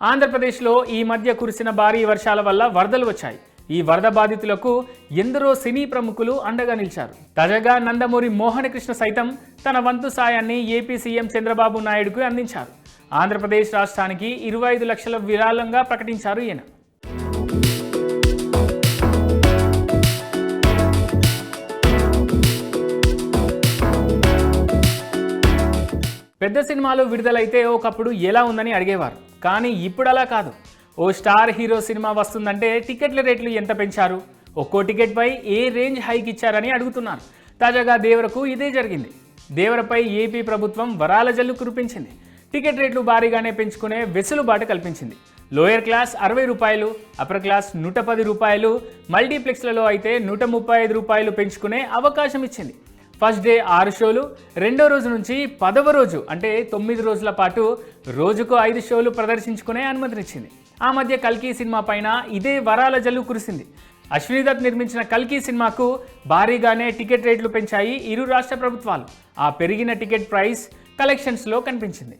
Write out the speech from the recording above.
ఆంధ్రప్రదేశ్లో ఈ మధ్య కురిసిన భారీ వర్షాల వల్ల వరదలు వచ్చాయి. ఈ వరద బాధితులకు ఎందరో సినీ ప్రముఖులు అండగా నిలిచారు. తాజాగా నందమూరి మోహనకృష్ణ సైతం తన వంతు సాయాన్ని ఏపీ సీఎం చంద్రబాబు నాయుడుకు అందించారు. ఆంధ్రప్రదేశ్ రాష్ట్రానికి 25 లక్షల విరాళంగా ప్రకటించారు ఈయన. పెద్ద సినిమాలు విడుదలైతే ఒకప్పుడు ఎలా ఉందని అడిగేవారు. కానీ ఇప్పుడు అలా కాదు. ఓ స్టార్ హీరో సినిమా వస్తుందంటే టికెట్ల రేట్లు ఎంత పెంచారు, ఒక్కో టికెట్పై ఏ రేంజ్ హైక్ ఇచ్చారని అడుగుతున్నారు. తాజాగా దేవరకు ఇదే జరిగింది. దేవరపై ఏపీ ప్రభుత్వం వరాల జల్లు కురిపించింది. టికెట్ రేట్లు భారీగానే పెంచుకునే వెసులుబాటు కల్పించింది. లోయర్ క్లాస్ 60 రూపాయలు, అప్పర్ క్లాస్ 110 రూపాయలు, మల్టీప్లెక్స్లలో అయితే 135 రూపాయలు పెంచుకునే అవకాశం ఇచ్చింది. ఫస్ట్ డే 6 షోలు, రెండో రోజు నుంచి 10వ రోజు అంటే 9 రోజుల పాటు రోజుకు 5 షోలు ప్రదర్శించుకునే అనుమతినిచ్చింది. ఆ మధ్య కల్కి సినిమా పైన ఇదే వరాల జల్లు కురిసింది. అశ్విని దత్ నిర్మించిన కల్కి సినిమాకు భారీగానే టికెట్ రేట్లు పెంచాయి ఇరు రాష్ట్ర ప్రభుత్వాలు. ఆ పెరిగిన టికెట్ ప్రైస్ కలెక్షన్స్లో కనిపించింది.